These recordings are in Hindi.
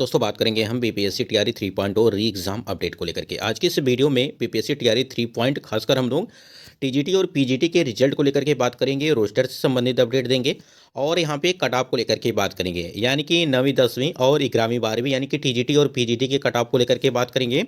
दोस्तों बात करेंगे हम बीपीएससी टीआरई 3.0 री एग्ज़ाम अपडेट को लेकर के। आज की इस वीडियो में बीपीएससी टीआरई 3 खासकर हम लोग टीजीटी और पीजीटी के रिजल्ट को लेकर के बात करेंगे, रोस्टर से संबंधित अपडेट देंगे और यहाँ पे कट ऑफ को लेकर के बात करेंगे, यानी कि 9वीं 10वीं और 11वीं 12वीं यानी कि टीजीटी और पीजीटी के कट ऑफ को लेकर के बात करेंगे।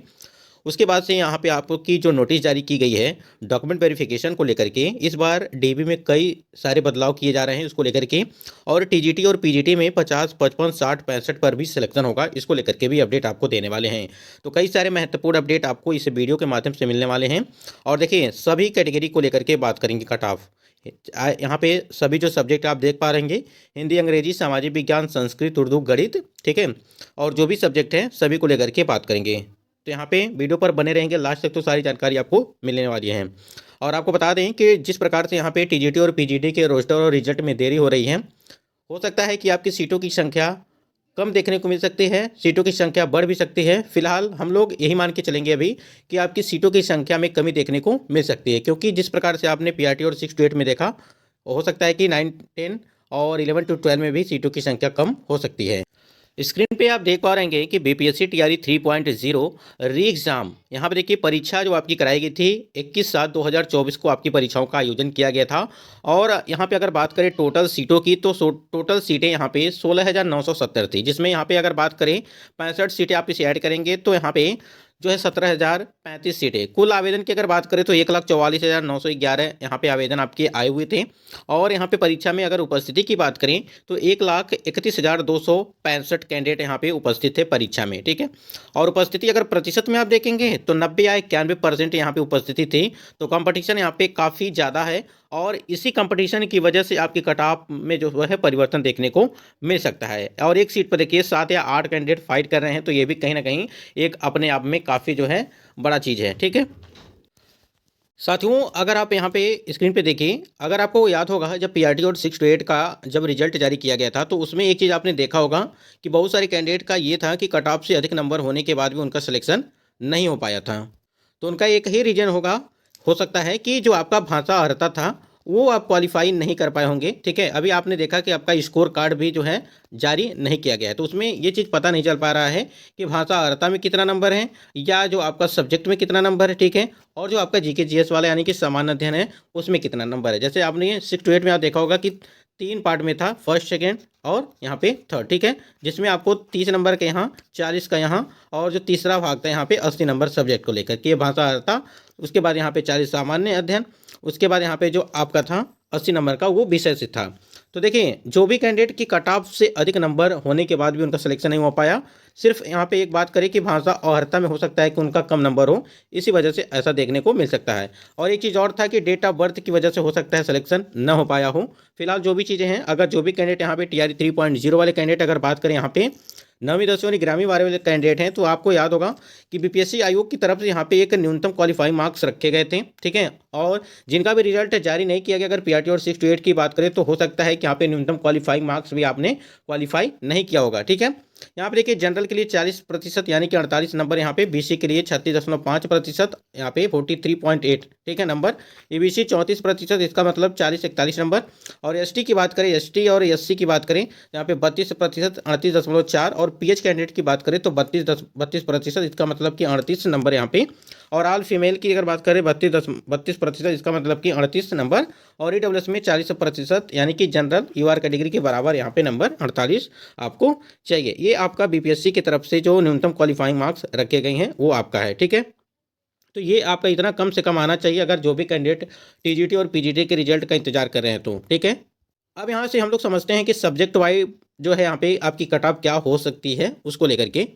उसके बाद से यहाँ पे आपको की जो नोटिस जारी की गई है डॉक्यूमेंट वेरिफिकेशन को लेकर के, इस बार डीबी में कई सारे बदलाव किए जा रहे हैं उसको लेकर के, और टीजीटी और पीजीटी में 50, 55, 60, 65 पर भी सिलेक्शन होगा, इसको लेकर के भी अपडेट आपको देने वाले हैं। तो कई सारे महत्वपूर्ण अपडेट आपको इस वीडियो के माध्यम से मिलने वाले हैं। और देखिए सभी कैटेगरी को लेकर के बात करेंगे कट ऑफ। यहाँ पे सभी जो सब्जेक्ट आप देख पा रहेंगे, हिंदी, अंग्रेजी, सामाजिक विज्ञान, संस्कृत, उर्दू, गणित, ठीक है, और जो भी सब्जेक्ट हैं सभी को लेकर के बात करेंगे। तो यहाँ पे वीडियो पर बने रहेंगे लास्ट तक, तो सारी जानकारी आपको मिलने वाली है। और आपको बता दें कि जिस प्रकार से यहाँ पे टीजीटी और पीजीटी के रोस्टर और रिजल्ट में देरी हो रही है, हो सकता है कि आपकी सीटों की संख्या कम देखने को मिल सकती है, सीटों की संख्या बढ़ भी सकती है। फिलहाल हम लोग यही मान के चलेंगे अभी कि आपकी सीटों की संख्या में कमी देखने को मिल सकती है, क्योंकि जिस प्रकार से आपने पीआरटी और 6 to 8 में देखा, हो सकता है कि 9, 10 और 11 to 12 में भी सीटों की संख्या कम हो सकती है। स्क्रीन पे आप देख पा रहे हैं कि बीपीएससी टीआरई 3.0 री एग्ज़ाम, यहाँ पर देखिए परीक्षा जो आपकी कराई गई थी 21/7/2024 को आपकी परीक्षाओं का आयोजन किया गया था। और यहाँ पे अगर बात करें टोटल सीटों की, तो टोटल सीटें यहाँ पे 16,970 थी, जिसमें यहाँ पे अगर बात करें 65 सीटें आप इसे ऐड करेंगे तो यहाँ पे जो है 17,035 सीटें। कुल आवेदन की अगर बात करें तो 1,44,911 यहाँ पे आवेदन आपके आए हुए थे। और यहाँ पे परीक्षा में अगर उपस्थिति की बात करें तो 1,31,265 कैंडिडेट यहाँ पे उपस्थित थे परीक्षा में, ठीक है। और उपस्थिति अगर प्रतिशत में आप देखेंगे तो 90 या 91% यहाँ पे उपस्थिति थी। तो कंपटीशन यहाँ पे काफ़ी ज़्यादा है, और इसी कंपटीशन की वजह से आपकी कट ऑफ में जो है परिवर्तन देखने को मिल सकता है। और एक सीट पर देखिए 7 या 8 कैंडिडेट फाइट कर रहे हैं, तो ये भी कहीं ना कहीं एक अपने आप में काफ़ी जो है बड़ा चीज़ है, ठीक है। साथियों अगर आप यहाँ पे स्क्रीन पे देखिए, अगर आपको याद होगा जब पीआरटी और 6 to 8 का जब रिजल्ट जारी किया गया था, तो उसमें एक चीज़ आपने देखा होगा कि बहुत सारे कैंडिडेट का ये था कि कट ऑफ से अधिक नंबर होने के बाद भी उनका सिलेक्शन नहीं हो पाया था। तो उनका एक ही रीजन हो सकता है कि जो आपका भाषा अर्हता था वो आप क्वालिफाई नहीं कर पाए होंगे, ठीक है। अभी आपने देखा कि आपका स्कोर कार्ड भी जो है जारी नहीं किया गया है, तो उसमें ये चीज़ पता नहीं चल पा रहा है कि भाषा अर्हता में कितना नंबर है या जो आपका सब्जेक्ट में कितना नंबर है, ठीक है। और जो आपका जीके जीएस वाला यानी कि सामान्य अध्ययन है उसमें कितना नंबर है। जैसे आपने 6 to 8 में आप देखा होगा कि 3 पार्ट में था, फर्स्ट, सेकेंड और यहाँ पे थर्ड, ठीक है, जिसमें आपको 30 नंबर का यहाँ, 40 का यहाँ, और जो तीसरा भाग था यहाँ पे 80 नंबर सब्जेक्ट को लेकर के भाषा अर्हता। उसके बाद यहाँ पे 40 सामान्य अध्ययन, उसके बाद यहाँ पे जो आपका था 80 नंबर का वो विषय से था। तो देखिए जो भी कैंडिडेट की कट ऑफ से अधिक नंबर होने के बाद भी उनका सिलेक्शन नहीं हो पाया, सिर्फ यहाँ पे एक बात करें कि भाषा और अर्हता में हो सकता है कि उनका कम नंबर हो, इसी वजह से ऐसा देखने को मिल सकता है। और एक चीज़ और था कि डेट ऑफ बर्थ की वजह से हो सकता है सिलेक्शन न हो पाया हो। फिलहाल जो भी चीज़ें हैं, अगर जो भी कैंडिडेट यहाँ पे टीआरई 3.0 वाले कैंडिडेट अगर बात करें यहाँ पे 9वीं 10वीं और 11वीं 12वीं वाले कैंडिडेट हैं, तो आपको याद होगा कि बीपीएससी आयोग की तरफ से यहाँ पे एक न्यूनतम क्वालिफाइंग मार्क्स रखे गए थे, ठीक है। और जिनका भी रिजल्ट जारी नहीं किया गया, अगर पीआरटी और 6 to 8 की बात करें तो हो सकता है कि यहाँ पे न्यूनतम क्वालिफाइंग मार्क्स भी आपने क्वालिफाई नहीं किया होगा, ठीक है। यहाँ पे देखिए जनरल के लिए 40% यानी कि 48 नंबर यहाँ पे, बीसी के लिए 36.5%, यहाँ पे 43.8, ठीक है नंबर, ईबीसी 34%, इसका मतलब 40-41 नंबर। और एसटी की बात करें, एसटी और एससी की बात करें यहाँ पे 32%, 38.4, और पीएच कैंडिडेट की बात करें तो 32%, इसका मतलब कि 38 नंबर यहाँ पे। और ऑल फीमेल की अगर बात करें 32%, इसका मतलब कि 38 नंबर। और ईडब्ल्यूएस में 40% यानी कि जनरल यूआर कैटेगरी के बराबर यहाँ पे नंबर 48 आपको चाहिए। ये आपका बीपीएससी की तरफ से जो न्यूनतम क्वालिफाइंग मार्क्स रखे गए हैं वो आपका है, ठीक है। तो ये आपका इतना कम से कम आना चाहिए अगर जो भी कैंडिडेट टीजीटी और पीजीटी के रिजल्ट का इंतजार कर रहे हैं तो, ठीक है। अब यहाँ से हम लोग समझते हैं कि सब्जेक्ट वाइज जो है यहाँ पे आपकी कट ऑफ क्या हो सकती है उसको लेकर के।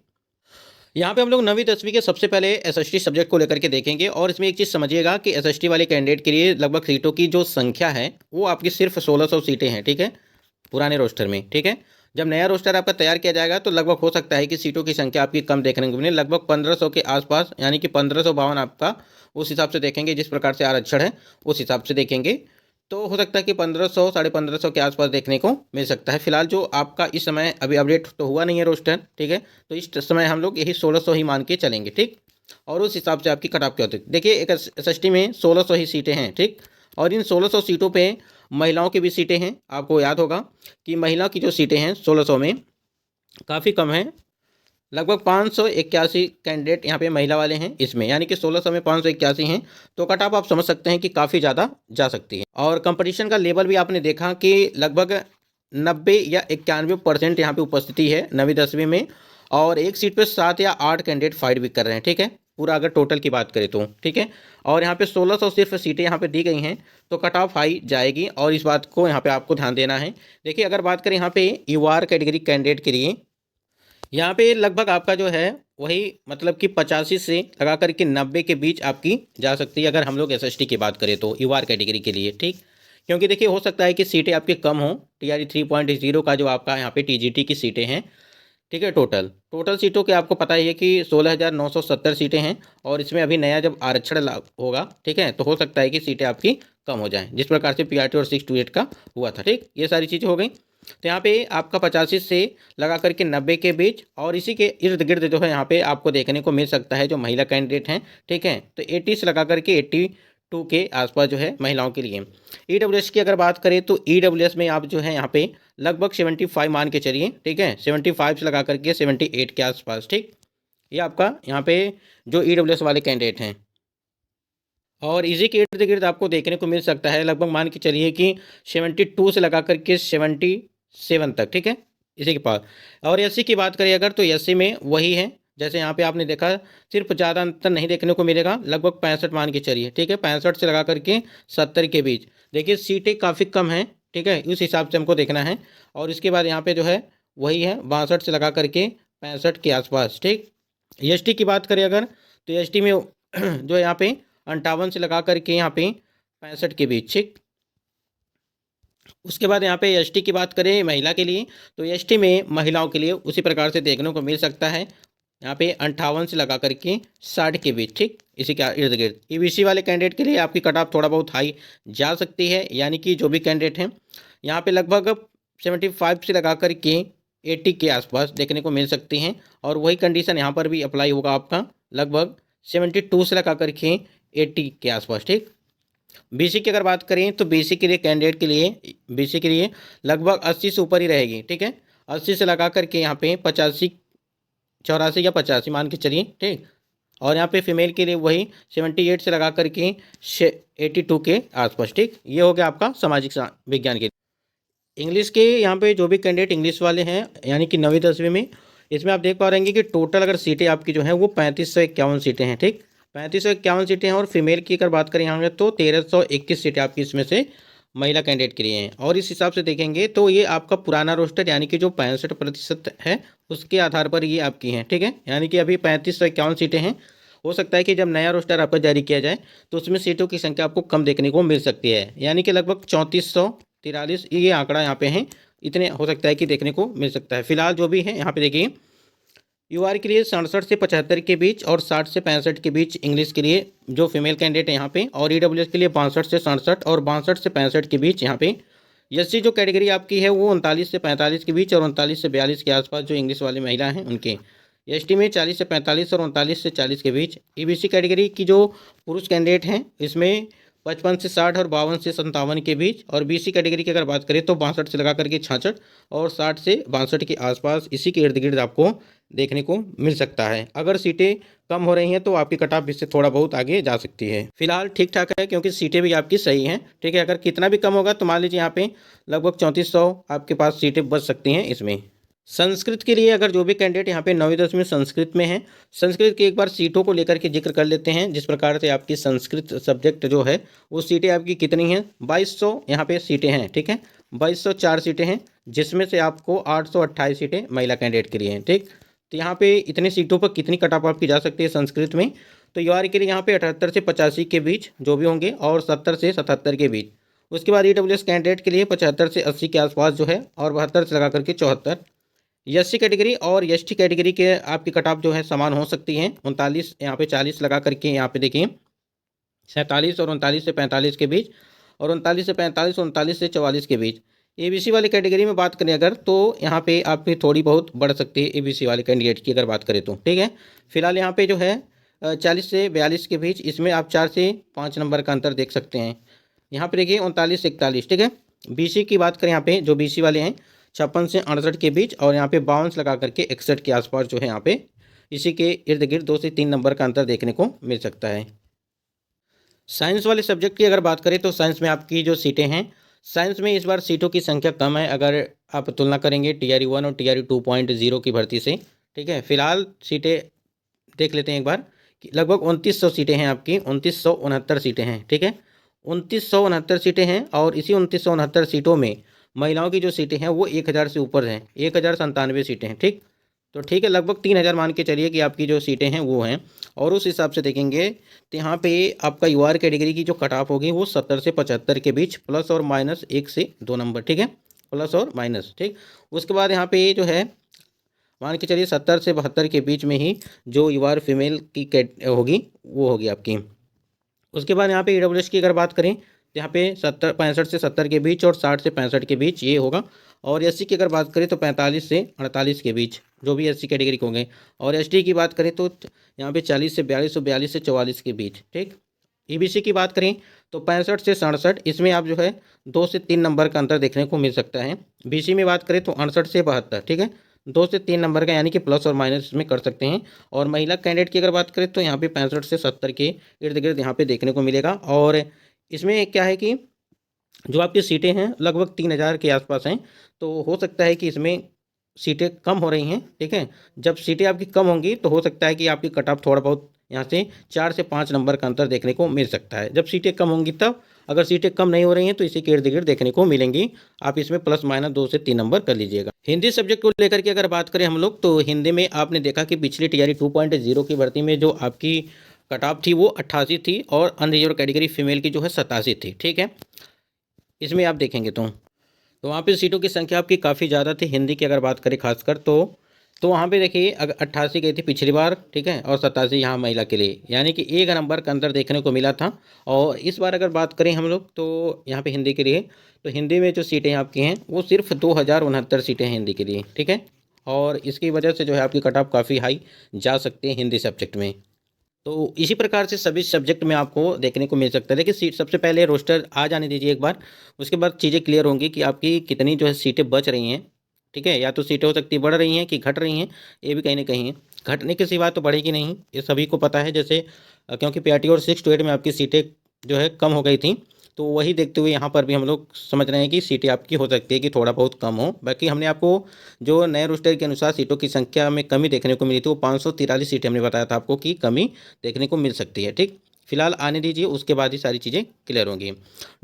यहाँ पे हम लोग 9वीं 10वीं के सबसे पहले एसएसटी सब्जेक्ट को लेकर के देखेंगे। और इसमें एक चीज़ समझिएगा कि एसएसटी वाले कैंडिडेट के लिए लगभग सीटों की जो संख्या है वो आपकी सिर्फ 1600 सीटें हैं, ठीक है, पुराने रोस्टर में, ठीक है। जब नया रोस्टर आपका तैयार किया जाएगा तो लगभग हो सकता है कि सीटों की संख्या आपकी कम देखने को मिले, लगभग 1500 के आसपास, यानी कि 1552 आपका उस हिसाब से देखेंगे, जिस प्रकार से आरक्षण है उस हिसाब से देखेंगे तो हो सकता है कि 1500, 1550 के आसपास देखने को मिल सकता है। फिलहाल जो आपका इस समय अभी अपडेट तो हुआ नहीं है रोस्टर, ठीक है, तो इस समय हम लोग यही 1600 ही मान के चलेंगे, ठीक। और उस हिसाब से आपकी कट ऑफ क्या होती है। देखिए एक एसएसटी में 1600 ही सीटें हैं, ठीक। और इन 1600 सीटों पे महिलाओं की भी सीटें हैं। आपको याद होगा कि महिला की जो सीटें हैं 1600 में काफ़ी कम हैं, लगभग 581 कैंडिडेट यहाँ पे महिला वाले हैं इसमें, यानी कि 1600 में 581 हैं, तो कट ऑफ आप समझ सकते हैं कि काफ़ी ज़्यादा जा सकती है। और कंपटीशन का लेवल भी आपने देखा कि लगभग 90 या 91% यहाँ पे उपस्थिति है 9वीं-10वीं में, और एक सीट पे 7 या 8 कैंडिडेट फाइट भी कर रहे हैं, ठीक है, पूरा अगर टोटल की बात करें तो, ठीक है। और यहाँ पे 1600 सिर्फ सीटें यहाँ पे दी गई हैं, तो कट ऑफ हाई जाएगी, और इस बात को यहाँ पे आपको ध्यान देना है। देखिए अगर बात करें यहाँ पे यूआर कैटेगरी कैंडिडेट के लिए, यहाँ पे लगभग आपका जो है वही मतलब कि 85 से लगा करके 90 के बीच आपकी जा सकती है, अगर हम लोग एसएसटी की बात करें तो यूआर कैटेगरी के लिए, ठीक। क्योंकि देखिए हो सकता है कि सीटें आपकी कम हो, टीआरई 3.0 का जो आपका यहाँ पे टीजीटी की सीटें हैं, ठीक है। टोटल सीटों के आपको पता ही है कि 16,970 सीटें हैं, और इसमें अभी नया जब आरक्षण लागू होगा, ठीक है, तो हो सकता है कि सीटें आपकी कम हो जाएं, जिस प्रकार से पीआरटी और 628 का हुआ था, ठीक। ये सारी चीज़ें हो गई। तो यहाँ पे आपका 85 से लगा करके 90 के बीच, और इसी के इर्द गिर्द जो है यहाँ पे आपको देखने को मिल सकता है जो महिला कैंडिडेट हैं, ठीक है। तो 80 से लगा करके 82 के आसपास जो है महिलाओं के लिए। ईडब्ल्यूएस की अगर बात करें तो ईडब्ल्यूएस में आप जो है यहाँ पे लगभग 75 मान के चलिए, ठीक है, 75 से लगा करके 78 के आसपास, ठीक। ये आपका यहाँ पे जो ईडब्ल्यूएस वाले कैंडिडेट हैं, और इसी के इर्द गिर्द आपको देखने को मिल सकता है लगभग मान के चलिए कि 72 से लगा करके 77 तक, ठीक है, इसी के पास। और एससी की बात करें अगर, तो एससी में वही है, जैसे यहाँ पे आपने देखा, सिर्फ ज़्यादा अंतर नहीं देखने को मिलेगा, लगभग 65 मान के चलिए, ठीक है, 65 से लगा करके 70 के बीच। देखिए सीटें काफ़ी कम हैं, ठीक है, उस हिसाब से हमको देखना है। और इसके बाद यहाँ पे जो है वही है 62 से लगा करके 65 के आसपास, ठीक। एसटी की बात करें अगर, तो एसटी में जो है यहाँ पे 58 से लगा करके यहाँ पे 65 के बीच, ठीक। उसके बाद यहाँ पे एसटी की बात करें महिला के लिए, तो एसटी में महिलाओं के लिए उसी प्रकार से देखने को मिल सकता है, यहाँ पे 58 से लगा करके 60 के बीच, ठीक, इसी के इर्द गिर्द। ईबीसी वाले कैंडिडेट के लिए आपकी कट ऑफ थोड़ा बहुत हाई जा सकती है, यानी कि जो भी कैंडिडेट हैं यहाँ पे लगभग 75 से लगा करके 80 के आसपास देखने को मिल सकती हैं, और वही कंडीशन यहाँ पर भी अप्लाई होगा आपका, लगभग 72 से लगा करके 80 के आसपास, ठीक। बीसी की अगर बात करें तो बीसी के लिए कैंडिडेट के लिए, बीसी के लिए लगभग 80 से ऊपर ही रहेगी, ठीक है, 80 से लगा करके यहाँ पे 85, 84 या 85 मान के चलिए, ठीक। और यहाँ पे फीमेल के लिए वही 78 से लगा करके 82 के आसपास, ठीक। ये हो गया आपका सामाजिक विज्ञान के। इंग्लिश के यहाँ पे जो भी कैंडिडेट इंग्लिश वाले हैं, यानी कि 9वीं-10वीं में, इसमें आप देख पा रहे हैं कि टोटल अगर सीटें आपकी जो हैं वो 3551 सीटें हैं, ठीक, 3551 सीटें हैं। और फीमेल की अगर बात करें यहाँ तो 1321 सीटें आपकी इसमें से महिला कैंडिडेट के लिए हैं। और इस हिसाब से देखेंगे तो ये आपका पुराना रोस्टर, यानी कि जो 65% है उसके आधार पर ये आपकी हैं, ठीक है, यानी कि अभी 3551 सीटें हैं। हो सकता है कि जब नया रोस्टर आपका जारी किया जाए तो उसमें सीटों की संख्या आपको कम देखने को मिल सकती है, यानी कि लगभग 3443 ये आंकड़ा यहाँ पे हैं, इतने हो सकता है कि देखने को मिल सकता है। फिलहाल जो भी है यहाँ पे देखिए, यूआर के लिए 67 से 75 के बीच, और 60 से 65 के बीच इंग्लिश के लिए जो फीमेल कैंडिडेट है यहाँ पे, और ईडब्ल्यूएस के लिए 62 से 67 और 62 से 65 के बीच यहाँ पे। एससी जो कैटेगरी आपकी है वो 39 से 45 के बीच, और 39 से 42 के आसपास जो इंग्लिश वाली महिला हैं उनके। एसटी में 40 से 45 और 39 से 40 के बीच। ईबीसी कैटेगरी की जो पुरुष कैंडिडेट हैं इसमें 55 से 60 और 52 से 57 के बीच। और बीसी कैटेगरी की अगर बात करें तो 62 से लगा करके 66 और 60 से 62 के आसपास, इसी के इर्द गिर्द आपको देखने को मिल सकता है। अगर सीटें कम हो रही हैं तो आपकी कट ऑफ इससे थोड़ा बहुत आगे जा सकती है। फिलहाल ठीक ठाक है, क्योंकि सीटें भी आपकी सही हैं, ठीक है। अगर कितना भी कम होगा तो मान लीजिए यहाँ पे लगभग 3400 आपके पास सीटें बच सकती हैं इसमें। संस्कृत के लिए अगर जो भी कैंडिडेट यहाँ पे 9वीं-10वीं में संस्कृत में है, संस्कृत की एक बार सीटों को लेकर के जिक्र कर लेते हैं, जिस प्रकार से आपकी संस्कृत सब्जेक्ट जो है वो सीटें आपकी कितनी हैं। 2200 यहाँ पे सीटें हैं, ठीक है, 2204 सीटें हैं, जिसमें से आपको 828 सीटें महिला कैंडिडेट के लिए हैं, ठीक। तो यहाँ पे इतनी सीटों पर कितनी कट ऑफ आपकी जा सकती है संस्कृत में, तो यूआर के लिए यहाँ पे 78 से 85 के बीच जो भी होंगे, और 70 से 77 के बीच। उसके बाद ईडब्ल्यूएस कैंडिडेट के लिए 75 से 80 के आसपास जो है, और 72 से लगा करके 74। एससी कैटेगरी और एसटी कैटेगरी के आपकी कट ऑफ जो है समान हो सकती हैं, 39 यहाँ पे 40 लगा करके यहाँ पे देखिए 47 और 39 से 45 के बीच, और 39 से 45 और 39 से 44 के बीच। एबीसी वाली कैटेगरी में बात करें अगर, तो यहाँ पे आपकी थोड़ी बहुत बढ़ सकती है एबीसी वाले कैंडिडेट की अगर बात करें तो, ठीक है। फिलहाल यहाँ पे जो है 40 से 42 के बीच, इसमें आप 4 से 5 नंबर का अंतर देख सकते हैं। यहाँ पे देखिए 39 से 41, ठीक है। बीसी की बात करें यहाँ पे जो बीसी वाले हैं 56 से 68 के बीच, और यहाँ पे 52 लगा करके 61 के आसपास जो है यहाँ पे इसी के इर्द गिर्द 2 से 3 नंबर का अंतर देखने को मिल सकता है। साइंस वाले सब्जेक्ट की अगर बात करें तो साइंस में आपकी जो सीटें हैं, साइंस में इस बार सीटों की संख्या कम है अगर आप तुलना करेंगे TRE 1 और TRE 2.0 की भर्ती से। ठीक है, फिलहाल सीटें देख लेते हैं एक बार कि लगभग 2900 सीटें हैं आपकी, 2969 सीटें हैं। ठीक है, 2969 सीटें हैं, और इसी 2969 सीटों में महिलाओं की जो सीटें हैं वो 1000 से ऊपर हैं, 1097 सीटें हैं। ठीक, तो ठीक है, लगभग 3000 मान के चलिए कि आपकी जो सीटें हैं वो हैं। और उस हिसाब से देखेंगे तो यहाँ पे आपका UR कैटेगरी की जो कट ऑफ होगी वो 70 से 75 के बीच, प्लस और माइनस 1 से 2 नंबर। ठीक है, प्लस और माइनस। ठीक, उसके बाद यहाँ पे जो है मान के चलिए 70 से 72 के बीच में ही जो UR फीमेल की कैट होगी वो होगी आपकी। उसके बाद यहाँ पे EWS की अगर बात करें तो यहाँ पे 65 से 70 के बीच और 60 से 65 के बीच ये होगा। और SC की अगर बात करें तो 45 से 48 के बीच जो भी SC कैटेगरी के होंगे। और ST की बात करें तो यहाँ पे 40 से 42 और 42 से 44 के बीच। ठीक, EBC की बात करें तो 65 से 67, इसमें आप जो है 2 से 3 नंबर का अंतर देखने को मिल सकता है। BC में बात करें तो 68 से 72। ठीक है, 2 से 3 नंबर का, यानी कि प्लस और माइनस में कर सकते हैं। और महिला कैंडिडेट की अगर बात करें तो यहाँ पे 65 से 70 के इर्द गिर्द यहाँ पे देखने को मिलेगा। और इसमें क्या है कि जो आपकी सीटें हैं लगभग 3000 के आसपास हैं, तो हो सकता है कि इसमें सीटें कम हो रही हैं। ठीक है, जब सीटें आपकी कम होंगी तो हो सकता है कि आपकी कट ऑफ थोड़ा बहुत यहाँ से 4 से 5 नंबर का अंतर देखने को मिल सकता है। जब सीटें कम होंगी तब, अगर सीटें कम नहीं हो रही हैं तो इसी के इर्द गिर्द देखने को मिलेंगी। आप इसमें प्लस माइनस 2 से 3 नंबर कर लीजिएगा। हिंदी सब्जेक्ट को लेकर के अगर बात करें हम लोग तो हिंदी में आपने देखा कि पिछली TRE 2.0 की भर्ती में जो आपकी कट ऑफ थी वो 88 थी, और अनरिजर्व कैटेगरी फीमेल की जो है 87 थी। ठीक है, इसमें आप देखेंगे तो वहाँ पे सीटों की संख्या आपकी काफ़ी ज़्यादा थी हिंदी की अगर बात करें खासकर तो वहाँ पे देखिए अगर 88 गई थी पिछली बार। ठीक है, और 87 यहाँ महिला के लिए, यानी कि 1 नंबर का अंतर देखने को मिला था। और इस बार अगर बात करें हम लोग तो यहाँ पे हिंदी के लिए, तो हिंदी में जो सीटें आपकी हैं वो सिर्फ 2069 सीटें हैं हिंदी के लिए। ठीक है, और इसकी वजह से जो है आपकी कट ऑफ काफ़ी हाई जा सकती है हिंदी सब्जेक्ट में। तो इसी प्रकार से सभी सब्जेक्ट में आपको देखने को मिल सकता है। देखिए सीट सबसे पहले रोस्टर आ जाने दीजिए एक बार, उसके बाद चीज़ें क्लियर होंगी कि आपकी कितनी जो है सीटें बच रही हैं। ठीक है, या तो सीटें हो सकती है बढ़ रही हैं कि घट रही हैं, ये भी कहीं ना कहीं है। घटने के सिवा तो बढ़ेगी नहीं, ये सभी को पता है। जैसे क्योंकि PRT और 6 to 8 में आपकी सीटें जो है कम हो गई थी, तो वही देखते हुए यहाँ पर भी हम लोग समझ रहे हैं कि सीटें आपकी हो सकती है कि थोड़ा बहुत कम हो। बाकी हमने आपको जो नए रोस्टर के अनुसार सीटों की संख्या में कमी देखने को मिली थी वो 543 सीटें हमने बताया था आपको कि कमी देखने को मिल सकती है। ठीक, फिलहाल आने दीजिए, उसके बाद ही सारी चीज़ें क्लियर होंगी।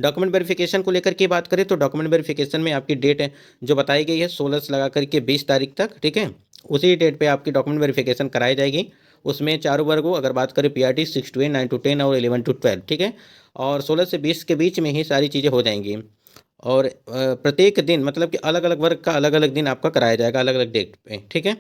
डॉक्यूमेंट वेरिफिकेशन को लेकर के बात करें तो डॉक्यूमेंट वेरिफिकेशन में आपकी डेट जो बताई गई है 16 से लगा करके 20 तारीख तक। ठीक है, उसी डेट पे आपकी डॉक्यूमेंट वेरिफिकेशन कराई जाएगी। उसमें चारों वर्गों अगर बात करें PRT 6 to 8, 9 to 10 और 11 to 12। ठीक है, और 16 से 20 के बीच में ही सारी चीज़ें हो जाएंगी। और प्रत्येक दिन मतलब कि अलग अलग वर्ग का अलग अलग दिन आपका कराया जाएगा, अलग अलग डेट पे। ठीक है,